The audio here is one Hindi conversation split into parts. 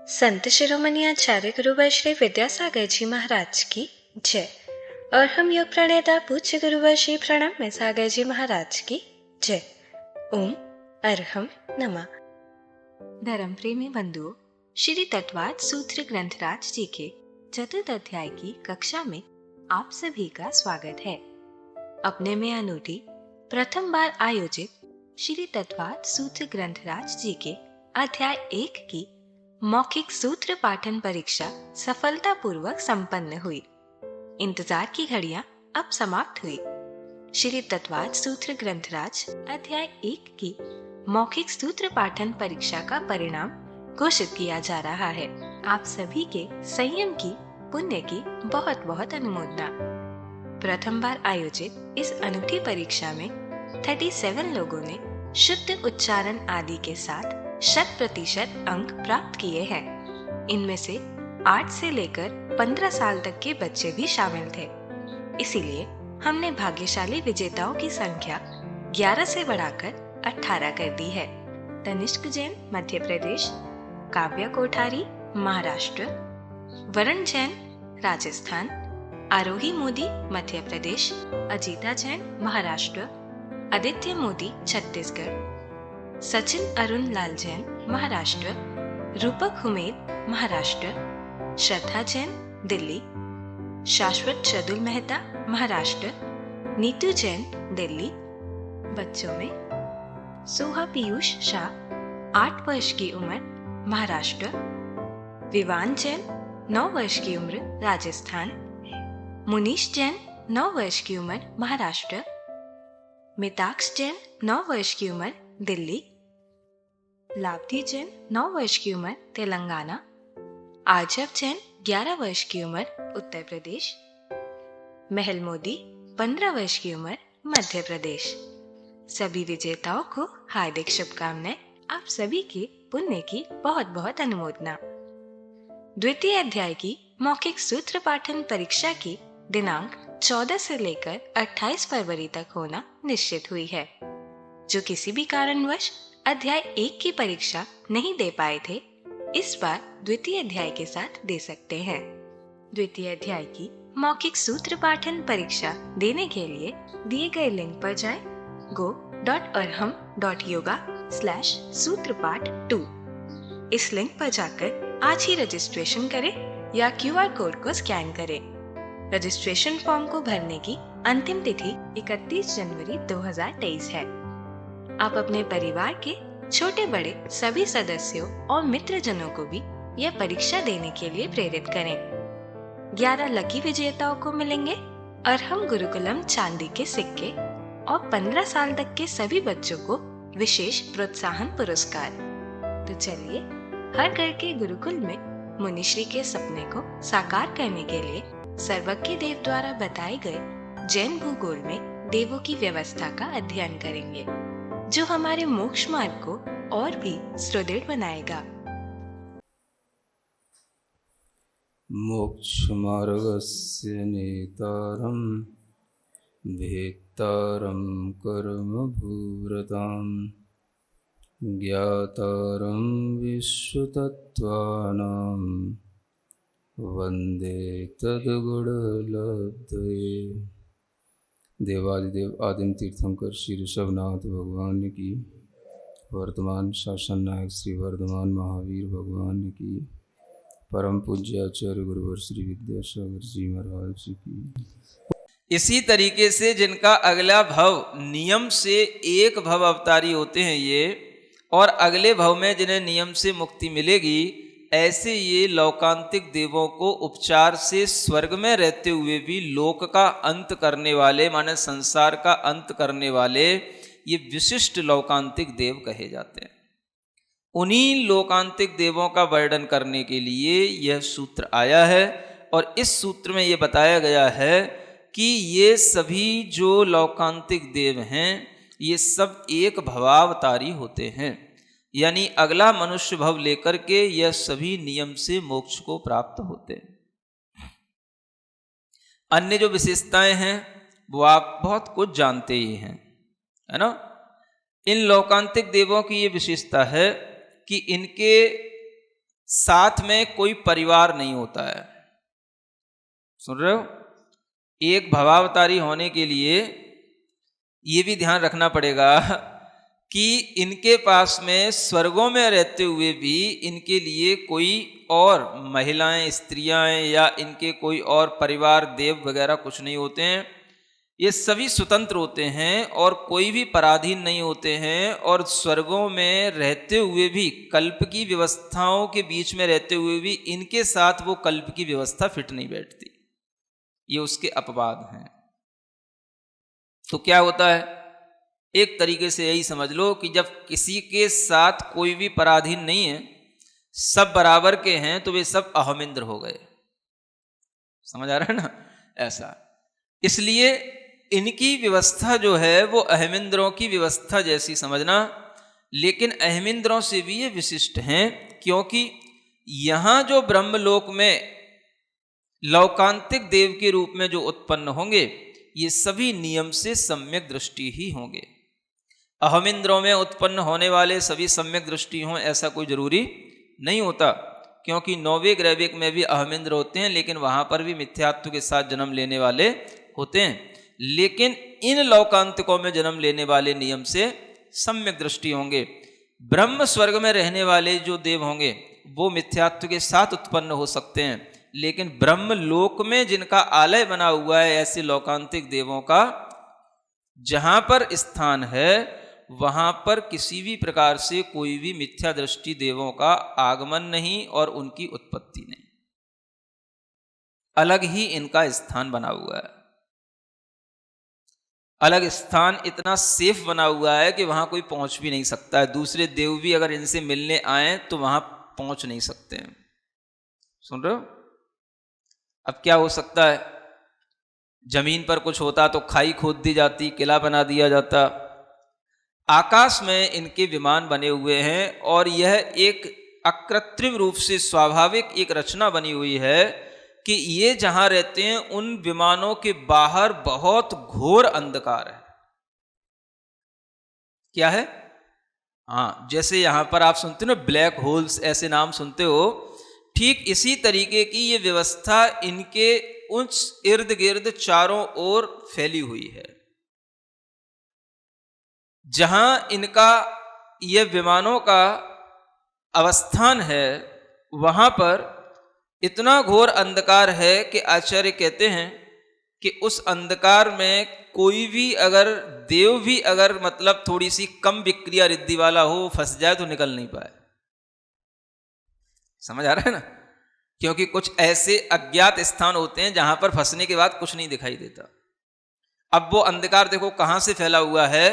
संत शिरोमणि आचार्य गुरुवर श्री विद्यासागर जी महाराज की जय। और हम योग प्रणेता पूज्य गुरुवर श्री प्रणब में सागर जी महाराज की जय। ओम अरहम नमः। धर्म प्रेमी बंधुओं, श्री तत्वाद सूत्र ग्रंथराज जी के चतुर्थ अध्याय की कक्षा में आप सभी का स्वागत है। अपने में अनूठी प्रथम बार आयोजित श्री तत्वाद सूत्र ग्रंथराज जी के अध्याय 1 की मौखिक सूत्र पाठन परीक्षा सफलतापूर्वक संपन्न हुई। इंतजार की घड़ियां अब समाप्त हुई। श्री तत्वाद सूत्र ग्रंथराज अध्याय 1 की मौखिक सूत्र पाठन परीक्षा का परिणाम घोषित किया जा रहा है। आप सभी के संयम की, पुण्य की बहुत बहुत अनुमोदना। प्रथम बार आयोजित इस अनूठी परीक्षा में 37 लोगों ने शुद्ध उच्चारण आदि के साथ 100% अंक प्राप्त किए हैं। इनमें से 8 से लेकर 15 साल तक के बच्चे भी शामिल थे। इसीलिए हमने भाग्यशाली विजेताओं की संख्या 11 से बढ़ाकर 18 कर दी है। तनिष्क जैन मध्य प्रदेश, काव्या कोठारी महाराष्ट्र, वरुण जैन राजस्थान, आरोही मोदी मध्य प्रदेश, अजीता जैन महाराष्ट्र, आदित्य मोदी छत्तीसगढ़, सचिन अरुण लाल जैन महाराष्ट्र, रूपक हुमेद महाराष्ट्र, श्रद्धा जैन दिल्ली, शाश्वत शदुल मेहता महाराष्ट्र, नीतू जैन दिल्ली। बच्चों में सोहा पीयूष शाह 8 वर्ष की उम्र महाराष्ट्र, विवान जैन 9 वर्ष की उम्र राजस्थान, मुनीश जैन 9 वर्ष की उम्र महाराष्ट्र, मिताक्ष जैन 9 वर्ष की उम्र दिल्ली, लाभधी जैन 9 वर्ष की उम्र तेलंगाना, आजब जैन 11 वर्ष की उम्र उत्तर प्रदेश, महल मोदी 15 वर्ष की उम्र मध्य प्रदेश। सभी विजेताओं को हार्दिक शुभकामनाएं। आप सभी के पुण्य की बहुत बहुत अनुमोदना। द्वितीय अध्याय की मौखिक सूत्र पाठन परीक्षा की दिनांक 14 से लेकर 28 फरवरी तक होना निश्चित हुई है। जो किसी भी कारणवश अध्याय 1 की परीक्षा नहीं दे पाए थे, इस बार द्वितीय अध्याय के साथ दे सकते हैं। द्वितीय अध्याय की मौखिक सूत्र पाठन परीक्षा देने के लिए दिए गए लिंक पर जाएं। go.arham.yoga/सूत्रपाठ2 इस लिंक पर जाकर आज ही रजिस्ट्रेशन करें या QR कोड को स्कैन करें। रजिस्ट्रेशन फॉर्म को भरने की अंतिम तिथि 31 जनवरी 2023 है। आप अपने परिवार के छोटे बड़े सभी सदस्यों और मित्रजनों को भी यह परीक्षा देने के लिए प्रेरित करें। 11 लकी विजेताओं को मिलेंगे अरहम गुरुकुलम चांदी के सिक्के और 15 साल तक के सभी बच्चों को विशेष प्रोत्साहन पुरस्कार। तो चलिए, हर घर के गुरुकुल में मुनिश्री के सपने को साकार करने के लिए सर्वज्ञ देव द्वारा बताए गए जैन भूगोल में देवों की व्यवस्था का अध्ययन करेंगे, जो हमारे मोक्ष मार्ग को और भी सुदृढ़ बनाएगा। मोक्ष मार्गस्य नेतारं भेत्तारं कर्म भूरतां ज्ञातारं विश्वतत्त्वानां वन्दे तद्गुणलब्धये। देवादिदेव आदिम तीर्थंकर श्री ऋषभनाथ भगवान की, वर्तमान शासन नायक श्री वर्धमान महावीर भगवान की, परम पूज्य आचार्य गुरुवर श्री विद्यासागर जी महाराज की। इसी तरीके से जिनका अगला भव नियम से एक भव अवतारी होते हैं ये, और अगले भव में जिन्हें नियम से मुक्ति मिलेगी, ऐसे ये लौकांतिक देवों को उपचार से स्वर्ग में रहते हुए भी लोक का अंत करने वाले, माने संसार का अंत करने वाले, ये विशिष्ट लौकांतिक देव कहे जाते हैं। उन्हीं लौकांतिक देवों का वर्णन करने के लिए यह सूत्र आया है। और इस सूत्र में यह बताया गया है कि ये सभी जो लौकांतिक देव हैं, ये सब एक भवावतारी होते हैं, यानी अगला मनुष्य भव लेकर के यह सभी नियम से मोक्ष को प्राप्त होते हैं। अन्य जो विशेषताएं हैं वो आप बहुत कुछ जानते ही हैं, है ना। इन लौकांतिक देवों की ये विशेषता है कि इनके साथ में कोई परिवार नहीं होता है। सुन रहे हो? एक भवावतारी होने के लिए ये भी ध्यान रखना पड़ेगा कि इनके पास में स्वर्गों में रहते हुए भी इनके लिए कोई और महिलाएं, स्त्रियां या इनके कोई और परिवार, देव वगैरह कुछ नहीं होते हैं। ये सभी स्वतंत्र होते हैं और कोई भी पराधीन नहीं होते हैं। और स्वर्गों में रहते हुए भी, कल्प की व्यवस्थाओं के बीच में रहते हुए भी इनके साथ वो कल्प की व्यवस्था फिट नहीं बैठती। ये उसके अपवाद हैं। तो क्या होता है? एक तरीके से यही समझ लो कि जब किसी के साथ कोई भी पराधीन नहीं है, सब बराबर के हैं, तो वे सब अहमिंद्र हो गए। समझ आ रहा है ना? ऐसा इसलिए इनकी व्यवस्था जो है वो अहमिंद्रों की व्यवस्था जैसी समझना, लेकिन अहमिंद्रों से भी ये विशिष्ट हैं, क्योंकि यहां जो ब्रह्मलोक में लौकांतिक देव के रूप में जो उत्पन्न होंगे, ये सभी नियम से सम्यक दृष्टि ही होंगे। अहमिंद्रों में उत्पन्न होने वाले सभी सम्यक दृष्टि हों ऐसा कोई जरूरी नहीं होता, क्योंकि नौवेग रैवेग में भी अहमिंद्र होते हैं, लेकिन वहां पर भी मिथ्यात्व के साथ जन्म लेने वाले होते हैं। लेकिन इन लौकांतिकों में जन्म लेने वाले नियम से सम्यक दृष्टि होंगे। ब्रह्म स्वर्ग में रहने वाले जो देव होंगे वो मिथ्यात्व के साथ उत्पन्न हो सकते हैं, लेकिन ब्रह्म लोक में जिनका आलय बना हुआ है, ऐसे लौकांतिक देवों का जहां पर स्थान है, वहां पर किसी भी प्रकार से कोई भी मिथ्या दृष्टि देवों का आगमन नहीं और उनकी उत्पत्ति नहीं। अलग ही इनका स्थान बना हुआ है। अलग स्थान इतना सेफ बना हुआ है कि वहां कोई पहुंच भी नहीं सकता है। दूसरे देव भी अगर इनसे मिलने आए तो वहां पहुंच नहीं सकते हैं। सुन रहे हो? अब क्या हो सकता है? जमीन पर कुछ होता तो खाई खोद दी जाती, किला बना दिया जाता। आकाश में इनके विमान बने हुए हैं और यह एक अकृत्रिम रूप से स्वाभाविक एक रचना बनी हुई है कि ये जहां रहते हैं उन विमानों के बाहर बहुत घोर अंधकार है। क्या है? हाँ, जैसे यहां पर आप सुनते हो ना ब्लैक होल्स, ऐसे नाम सुनते हो, ठीक इसी तरीके की ये व्यवस्था इनके उस इर्द गिर्द चारों ओर फैली हुई है। जहां इनका ये विमानों का अवस्थान है, वहां पर इतना घोर अंधकार है कि आचार्य कहते हैं कि उस अंधकार में कोई भी अगर देव भी अगर मतलब थोड़ी सी कम विक्रिया रिद्धि वाला हो, फंस जाए तो निकल नहीं पाए। समझ आ रहा है ना? क्योंकि कुछ ऐसे अज्ञात स्थान होते हैं जहां पर फंसने के बाद कुछ नहीं दिखाई देता। अब वो अंधकार देखो कहां से फैला हुआ है।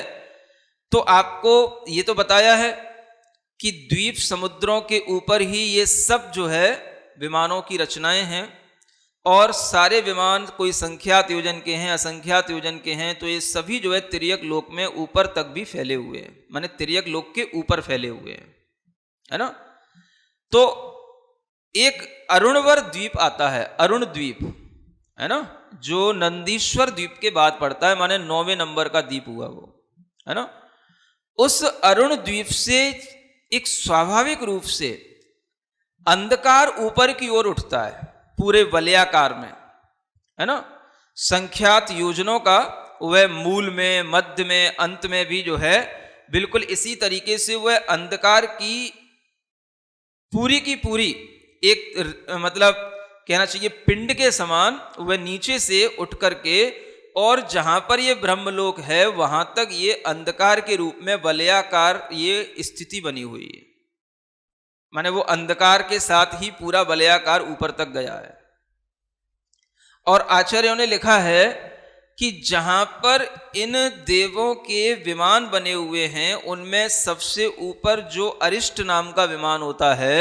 तो आपको ये तो बताया है कि द्वीप समुद्रों के ऊपर ही ये सब जो है विमानों की रचनाएं हैं, और सारे विमान कोई संख्यात योजन के हैं, असंख्यात योजन के हैं, तो ये सभी जो है तिर्यक लोक में ऊपर तक भी फैले हुए हैं, माने तिर्यक लोक के ऊपर फैले हुए हैं, है ना? तो एक अरुणवर द्वीप आता है, अरुण द्वीप, है ना, जो नंदीश्वर द्वीप के बाद पड़ता है, माने 9वें नंबर का द्वीप हुआ वो, है ना? उस अरुण द्वीप से एक स्वाभाविक रूप से अंधकार ऊपर की ओर उठता है, पूरे वलयाकार में, है ना? संख्यात योजनों का वह मूल में, मध्य में, अंत में भी जो है बिल्कुल इसी तरीके से वह अंधकार की पूरी एक मतलब कहना चाहिए पिंड के समान वह नीचे से उठ करके, और जहां पर ये ब्रह्मलोक है वहां तक ये अंधकार के रूप में वलयाकार ये स्थिति बनी हुई है। माने वो अंधकार के साथ ही पूरा वलयाकार ऊपर तक गया है। और आचार्यों ने लिखा है कि जहां पर इन देवों के विमान बने हुए हैं उनमें सबसे ऊपर जो अरिष्ट नाम का विमान होता है,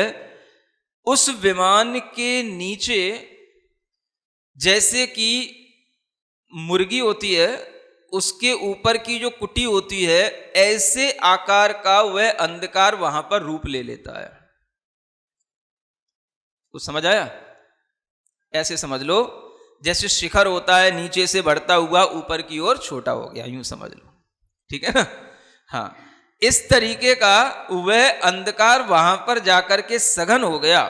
उस विमान के नीचे जैसे कि मुर्गी होती है उसके ऊपर की जो कुटी होती है, ऐसे आकार का वह अंधकार वहां पर रूप ले लेता है। कुछ समझ आया? ऐसे समझ लो जैसे शिखर होता है, नीचे से बढ़ता हुआ ऊपर की ओर छोटा हो गया, यूं समझ लो, ठीक है ना? हाँ, इस तरीके का वह अंधकार वहां पर जाकर के सघन हो गया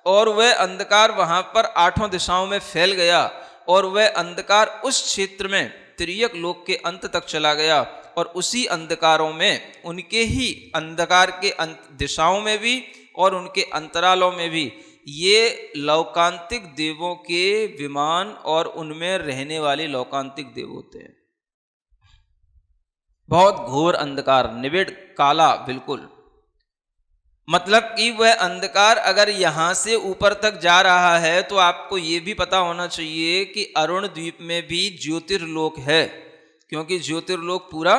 और वह अंधकार वहां पर 8 दिशाओं में फैल गया और वह अंधकार उस क्षेत्र में तिर्यक लोक के अंत तक चला गया और उसी अंधकारों में, उनके ही अंधकार के दिशाओं में भी और उनके अंतरालों में भी ये लौकांतिक देवों के विमान और उनमें रहने वाले लौकांतिक देव होते हैं। बहुत घोर अंधकार, निबिड़ काला बिल्कुल। मतलब कि वह अंधकार अगर यहां से ऊपर तक जा रहा है तो आपको यह भी पता होना चाहिए कि अरुण द्वीप में भी ज्योतिर्लोक है, क्योंकि ज्योतिर्लोक पूरा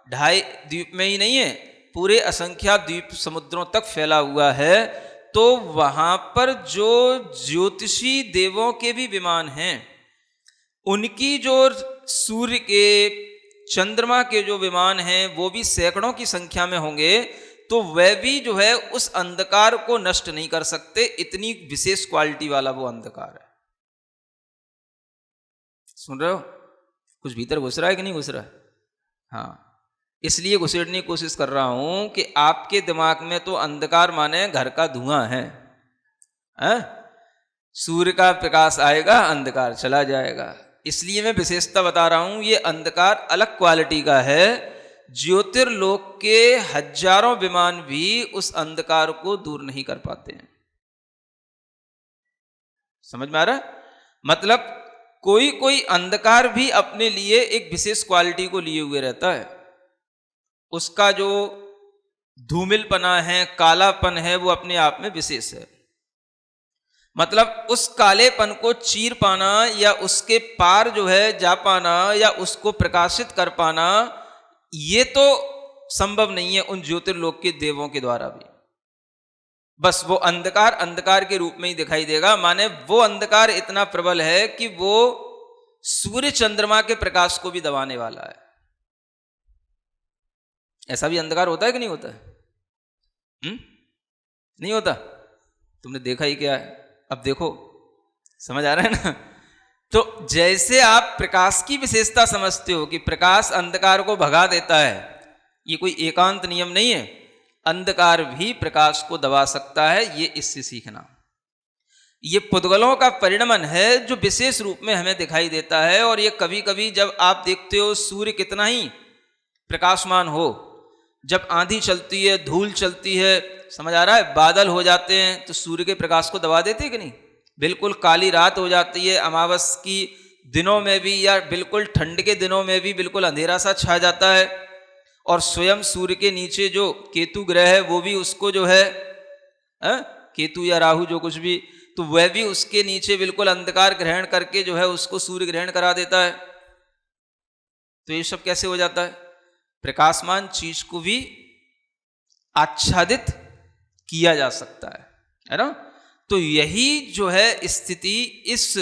2.5 द्वीप में ही नहीं है, पूरे असंख्यात द्वीप समुद्रों तक फैला हुआ है। तो वहां पर जो ज्योतिषी देवों के भी विमान हैं, उनकी जो सूर्य के, चंद्रमा के जो विमान हैं वो भी सैकड़ों की संख्या में होंगे, तो वह भी जो है उस अंधकार को नष्ट नहीं कर सकते। इतनी विशेष क्वालिटी वाला वो अंधकार है। सुन रहे हो? कुछ भीतर घुस रहा है कि नहीं घुस रहा है? हाँ, इसलिए घुसेड़ने की कोशिश कर रहा हूं कि आपके दिमाग में तो अंधकार माने घर का धुआं है। सूर्य का प्रकाश आएगा, अंधकार चला जाएगा। इसलिए मैं विशेषता बता रहा हूं, ये अंधकार अलग क्वालिटी का है। ज्योतिर्लोक के हजारों विमान भी उस अंधकार को दूर नहीं कर पाते हैं। समझ में आ रहा? मतलब कोई कोई अंधकार भी अपने लिए एक विशेष क्वालिटी को लिए हुए रहता है। उसका जो धूमिलपना है, कालापन है, वो अपने आप में विशेष है। मतलब उस कालेपन को चीर पाना या उसके पार जो है जा पाना या उसको प्रकाशित कर पाना, ये तो संभव नहीं है उन ज्योतिर्लोक के देवों के द्वारा भी। बस वो अंधकार अंधकार के रूप में ही दिखाई देगा। माने वो अंधकार इतना प्रबल है कि वो सूर्य चंद्रमा के प्रकाश को भी दबाने वाला है। ऐसा भी अंधकार होता है कि नहीं होता है? नहीं होता? तुमने देखा ही क्या है? अब देखो, समझ आ रहा है ना? तो जैसे आप प्रकाश की विशेषता समझते हो कि प्रकाश अंधकार को भगा देता है, ये कोई एकांत नियम नहीं है। अंधकार भी प्रकाश को दबा सकता है, ये इससे सीखना। ये पुद्गलों का परिणमन है जो विशेष रूप में हमें दिखाई देता है। और ये कभी कभी जब आप देखते हो सूर्य कितना ही प्रकाशमान हो, जब आंधी चलती है, धूल चलती है, समझ आ रहा है, बादल हो जाते हैं, तो सूर्य के प्रकाश को दबा देते हैं कि नहीं? बिल्कुल काली रात हो जाती है, अमावस की दिनों में भी या बिल्कुल ठंड के दिनों में भी बिल्कुल अंधेरा सा छा जाता है। और स्वयं सूर्य के नीचे जो केतु ग्रह है वो भी उसको जो है केतु या राहु जो कुछ भी, तो वह भी उसके नीचे बिल्कुल अंधकार ग्रहण करके जो है उसको सूर्य ग्रहण करा देता है। तो ये सब कैसे हो जाता है? प्रकाशमान चीज को भी आच्छादित किया जा सकता है ना? तो यही जो है स्थिति इस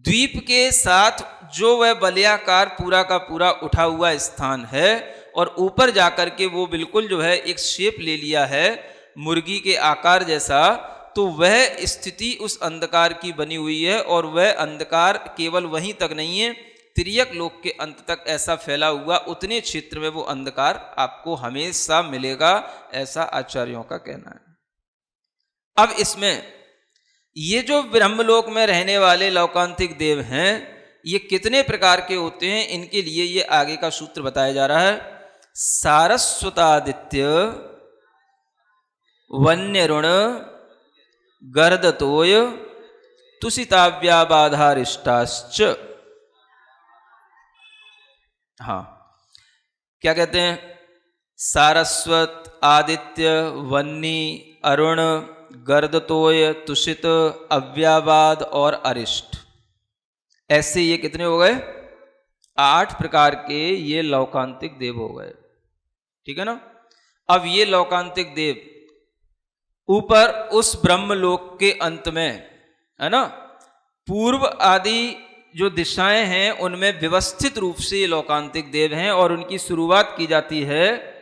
द्वीप के साथ जो वह वलयाकार पूरा का पूरा उठा हुआ स्थान है और ऊपर जाकर के वो बिल्कुल जो है एक शेप ले लिया है मुर्गी के आकार जैसा, तो वह स्थिति उस अंधकार की बनी हुई है। और वह अंधकार केवल वहीं तक नहीं है, तिर्यक लोक के अंत तक ऐसा फैला हुआ, उतने क्षेत्र में वो अंधकार आपको हमेशा मिलेगा, ऐसा आचार्यों का कहना है। अब इसमें ये जो ब्रह्मलोक में रहने वाले लौकांतिक देव हैं, ये कितने प्रकार के होते हैं, इनके लिए ये आगे का सूत्र बताया जा रहा है। सारस्वतादित्य वन्यरुण गर्दतोय तुषिताव्याबाधारिष्टाश्च। हाँ, क्या कहते हैं? सारस्वत, आदित्य, वन्नी, अरुण, गर्दतोय, तुषित, अव्याबाद और अरिष्ट। ऐसे ये कितने हो गए? 8 प्रकार के ये लौकांतिक देव हो गए। ठीक है ना? अब ये लौकांतिक देव ऊपर उस ब्रह्मलोक के अंत में, है ना, पूर्व आदि जो दिशाएं हैं उनमें व्यवस्थित रूप से ये लौकांतिक देव हैं। और उनकी शुरुआत की जाती है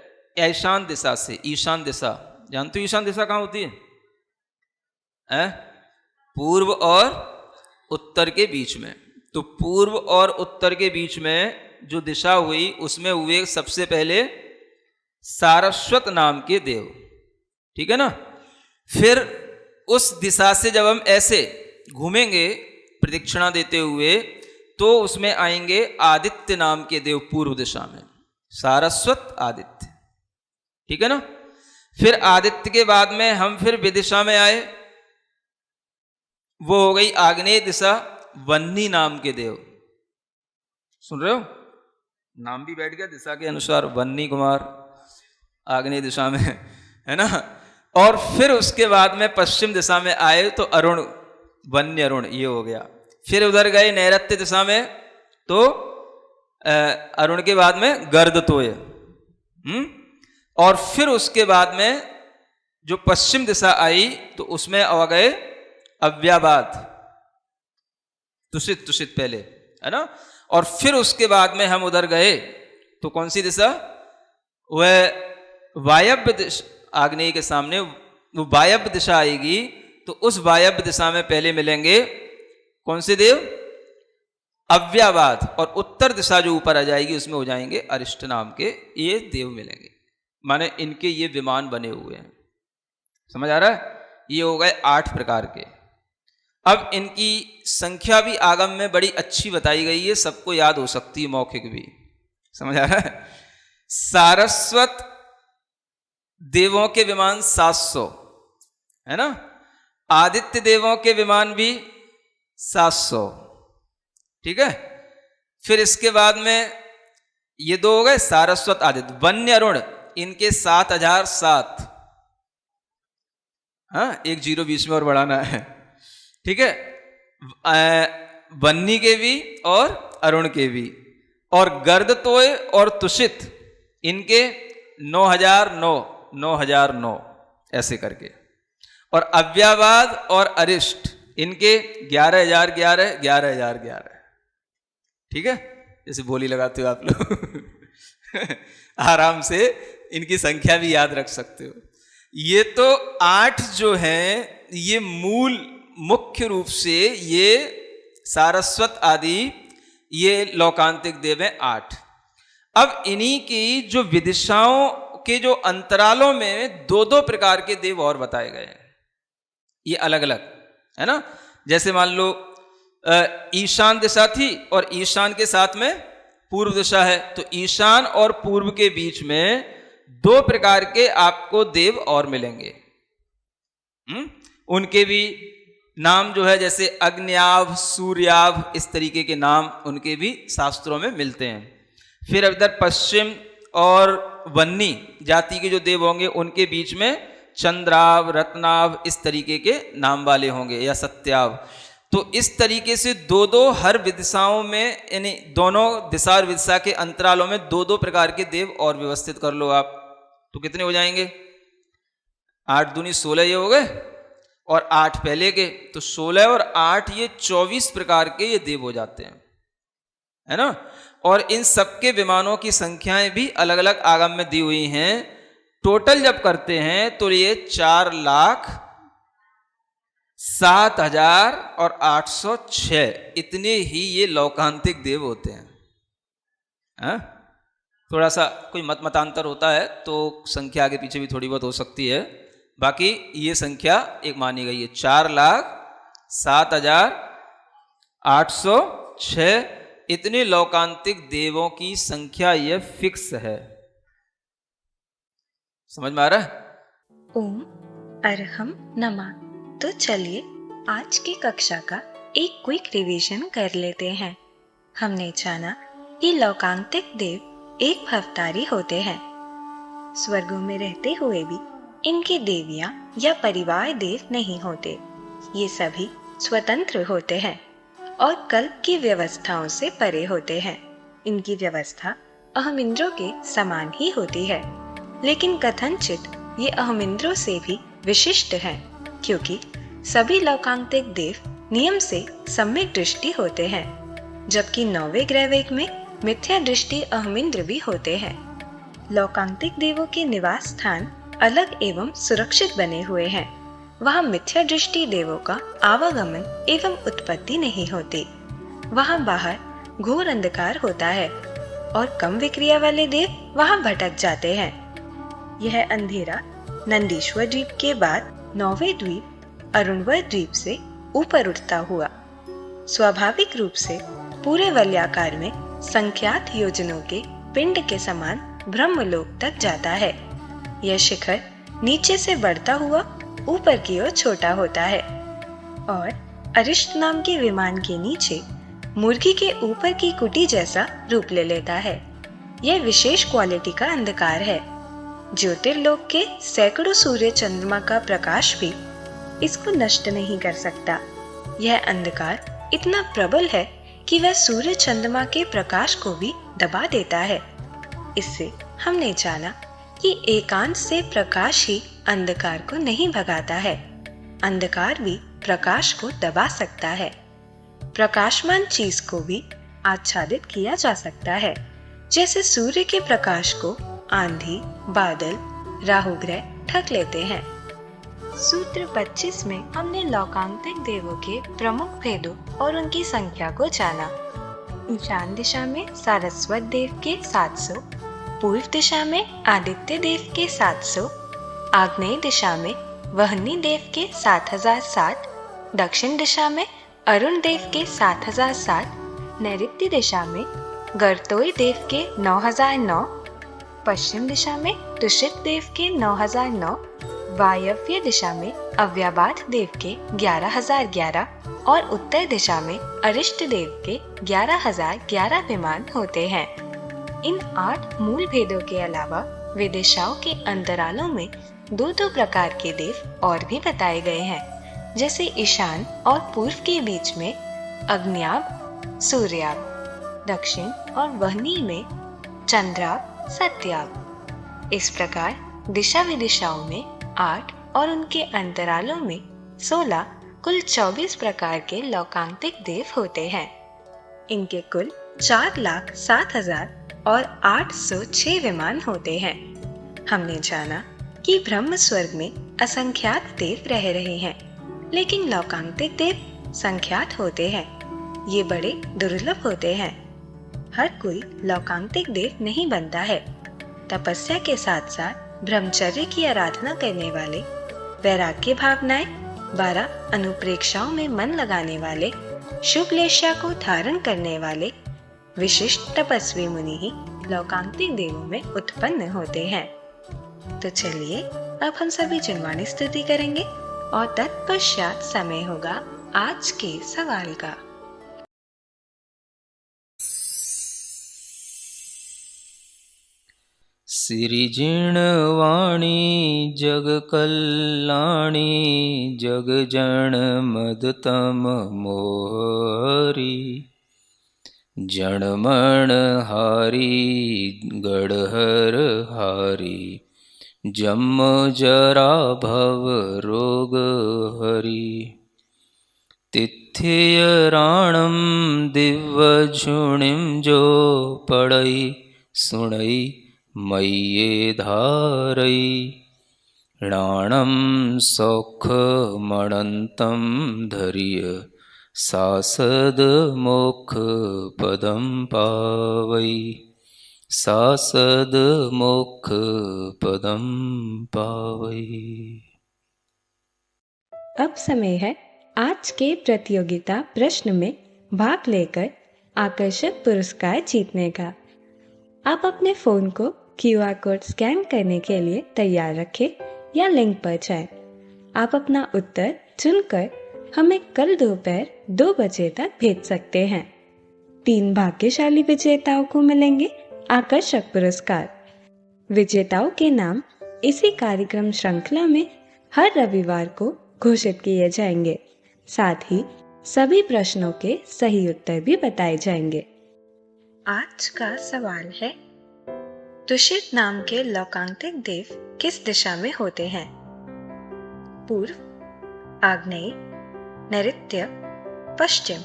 ईशान दिशा से। ईशान दिशा जानते हो? ईशान दिशा कहाँ होती है? पूर्व और उत्तर के बीच में। तो पूर्व और उत्तर के बीच में जो दिशा हुई उसमें हुए सबसे पहले सारस्वत नाम के देव। ठीक है ना। फिर उस दिशा से जब हम ऐसे घूमेंगे प्रदक्षिणा देते हुए, तो उसमें आएंगे आदित्य नाम के देव पूर्व दिशा में, सारस्वत आदित्य। ठीक है ना। फिर आदित्य के बाद में हम फिर विदिशा में आए, वो हो गई आग्नेय दिशा, वन्नी नाम के देव। सुन रहे हो, नाम भी बैठ गया दिशा के अनुसार, वन्नी कुमार आग्नेय दिशा में, है ना। और फिर उसके बाद में पश्चिम दिशा में आए तो अरुण, वन्य अरुण ये हो गया। फिर उधर गए नैऋत्य दिशा में तो अरुण के बाद में गर्दतोय। और फिर उसके बाद में जो पश्चिम दिशा आई तो उसमें आ गए अव्याबाद, तुषित, तुषित पहले, है ना। और फिर उसके बाद में हम उधर गए तो कौन सी दिशा, वह वायव्य दिशा, आग्नेय के सामने वो वायव्य दिशा आएगी, तो उस वायव्य दिशा में पहले मिलेंगे कौन से देव, अव्याबाद। और उत्तर दिशा जो ऊपर आ जाएगी उसमें हो जाएंगे अरिष्ट नाम के ये देव मिलेंगे। माने इनके ये विमान बने हुए हैं, समझ आ रहा है। ये हो गए 8 प्रकार के। अब इनकी संख्या भी आगम में बड़ी अच्छी बताई गई है, सबको याद हो सकती है, मौखिक भी, समझ आ रहा है। सारस्वत देवों के विमान 700, है ना। आदित्य देवों के विमान भी 700। ठीक है। फिर इसके बाद में ये 2 हो गए सारस्वत आदित्य। वन्य अरुण इनके 7007, हाँ, 1 0 बीच में और बढ़ाना है। ठीक है। वन्नी के भी और अरुण के भी। और गर्दतोय और तुषित इनके 9009 9009 ऐसे करके। और अव्याबाद और अरिष्ट इनके 11011 11011। ठीक है। जैसे बोली लगाते हो आप लोग आराम से इनकी संख्या भी याद रख सकते हो। ये तो 8 जो हैं, ये मूल मुख्य रूप से ये सारस्वत आदि ये लौकांतिक देव हैं 8। अब इन्हीं की जो विदिशाओं के जो अंतरालों में 2-2 प्रकार के देव और बताए गए हैं, ये अलग अलग, है ना। जैसे मान लो ईशान दिशा थी और ईशान के साथ में पूर्व दिशा है, तो ईशान और पूर्व के बीच में 2 प्रकार के आपको देव और मिलेंगे। उनके भी नाम जो है, जैसे अग्न्याभ, सूर्याभ, इस तरीके के नाम उनके भी शास्त्रों में मिलते हैं। फिर इधर पश्चिम और वन्नी जाति के जो देव होंगे उनके बीच में चंद्राभ, रत्नाभ, इस तरीके के नाम वाले होंगे, या सत्याभ। तो इस तरीके से 2-2 हर विदिशाओं में, यानी दोनों दिशा और विदिशा के अंतरालों में 2-2 प्रकार के देव और व्यवस्थित कर लो आप, तो कितने हो जाएंगे, 8 दूनी 16 ये हो गए, और 8 पहले के, तो 16 और 8 ये 24 प्रकार के ये देव हो जाते हैं, है ना। और इन सबके विमानों की संख्याएं भी अलग अलग आगम में दी हुई हैं। टोटल जब करते हैं तो ये 4,07,806 इतने ही ये लौकांतिक देव होते हैं। थोड़ा सा कोई मतांतर होता है तो संख्या आगे पीछे भी थोड़ी बहुत हो सकती है, बाकी ये संख्या एक मानी गई है। 4,07,806 इतने लौकांतिक देवों की संख्या ये फिक्स है। समझ में आ रहा है। ओम अरहम नमः। तो चलिए आज की कक्षा का एक क्विक रिवीजन कर लेते हैं। हमने जाना कि लौकांतिक देव एक भवतारी होते हैं। स्वर्गों में रहते हुए भी इनके देवियां या परिवार देव नहीं होते। ये सभी स्वतंत्र होते हैं और कल्प की व्यवस्थाओं से परे होते हैं। इनकी व्यवस्था अहमिंद्रों के समान ही होती है, लेकिन कथनचित ये अहमिंद्रों से भी विशिष्ट हैं, क्योंकि सभी लौकांतिक देव नियम से सम्यक दृष्टि होते हैं, जबकि 9वें ग्रहवेग में मिथ्या दृष्टि अहमिंद्र भी होते हैं। लौकांतिक देवों के निवास स्थान अलग एवं सुरक्षित बने हुए हैं। वहाँ मिथ्या दृष्टि देवों का आवागमन एवं उत्पत्ति नहीं होती। वहाँ बाहर घोर अंधकार होता है और कम विक्रिया वाले देव वहाँ भटक जाते हैं। यह अंधेरा नंदीश्वर द्वीप के बाद 9वें द्वीप अरुणवर द्वीप से ऊपर उठता हुआ स्वाभाविक रूप से पूरे वलयाकार में संख्यात योजनों के पिंड के समान ब्रह्मलोक तक जाता है। यह शिखर नीचे से बढ़ता हुआ ऊपर की ओर छोटा होता है और अरिष्ट नाम के विमान के नीचे मुर्गी के ऊपर की कुटी जैसा रूप ले लेता है। यह विशेष क्वालिटी का अंधकार है। ज्योतिर्लोक के सैकड़ों सूर्य चंद्रमा का प्रकाश भी इसको नष्ट नहीं कर सकता। यह अंधकार इतना प्रबल है कि वह सूर्य चंद्रमा के प्रकाश को भी दबा देता है। इससे हमने जाना कि एकांत से प्रकाश ही अंधकार को नहीं भगाता है, अंधकार भी प्रकाश को दबा सकता है। प्रकाशमान चीज को भी आच्छादित किया जा सकता है, जैसे सूर्य के प्रकाश को आंधी, बादल, राहु ग्रह ढक लेते हैं। सूत्र 25 में हमने लौकांतिक देवों के प्रमुख भेदों और उनकी संख्या को जाना। ईशान दिशा में सारस्वत देव के 700, पूर्व दिशा में आदित्य देव के 700, आग्नेय दिशा में वहनी देव के 7007, दक्षिण दिशा में अरुण देव के 7007, नैऋत्य दिशा में गर्तोई देव के 9009, पश्चिम दिशा में तुषित देव के 9009, वायव्य दिशा में अव्याबाध देव के 11011 और उत्तर दिशा में अरिष्ट देव के 11011 विमान होते हैं। इन 8 मूल भेदों के अलावा विदिशाओं के अंतरालों में 2-2 प्रकार के देव और भी बताए गए हैं, जैसे ईशान और पूर्व के बीच में अग्न्याब, सूर्याब, दक्षिण और वहनी में चंद्राब, सत्याब। इस प्रकार दिशा विदिशाओं में 8 और उनके अंतरालों में 16 कुल 24 प्रकार के लौकांतिक देव होते हैं। इनके कुल 4,07,000 और 806 विमान होते हैं। हमने जाना कि ब्रह्म स्वर्ग में असंख्यात देव रह रहे हैं, लेकिन लौकांतिक देव संख्यात होते हैं। ये बड़े दुर्लभ होते हैं। हर कोई लौकांतिक देव नहीं बनता है। तपस्या के साथ साथ ब्रह्मचर्य की आराधना करने वाले, वैराग्य भावनाएं, 12 अनुप्रेक्षाओं में मन लगाने वाले, शुभ लेशा को धारण करने वाले विशिष्ट तपस्वी मुनि ही लौकांतिक देवों में उत्पन्न होते हैं। तो चलिए अब हम सभी जिनवाणी स्तुति करेंगे और तत्पश्चात समय होगा आज के सवाल का। सिरिजिणवाणी जग कल्याणी जग जन मदतम मोहरी जनमण हारी गढ़हर हारी जम जरा भव रोग हरि तिथ्य राणम दिव्य झुणिम जो पड़ई सुणई मय्ये धारई राणम सौख मणंतम धर्य सासद मोक्ष पदम पावई सासद मोक्ष पदम पावई। अब समय है आज के प्रतियोगिता प्रश्न में भाग लेकर आकर्षक पुरस्कार जीतने का। आप अपने फोन को QR कोड स्कैन करने के लिए तैयार रखें या लिंक पर जाएं। आप अपना उत्तर चुनकर हमें कल दोपहर 2 बजे तक भेज सकते हैं। 3 भाग्यशाली विजेताओं को मिलेंगे आकर्षक पुरस्कार। विजेताओं के नाम इसी कार्यक्रम श्रृंखला में हर रविवार को घोषित किए जाएंगे। साथ ही सभी प्रश्नों के सही उत्तर भी बताए जाएंगे। आज का सवाल है, तुषित नाम के लौकांतिक देव किस दिशा में होते हैं? पूर्व, आग्नेय, नैऋत्य, पश्चिम।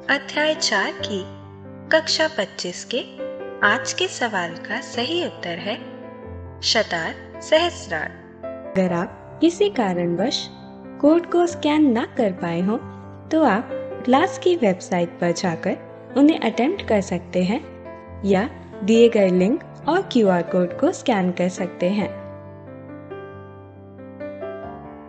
अध्याय 4 की कक्षा 25 के आज के सवाल का सही उत्तर है शतार सहस्रार। अगर आप किसी कारणवश कोड को स्कैन ना कर पाए हो तो आप क्लास की वेबसाइट पर जाकर उन्हें अटेम्प्ट कर सकते हैं या दिए गए लिंक और QR कोड को स्कैन कर सकते हैं।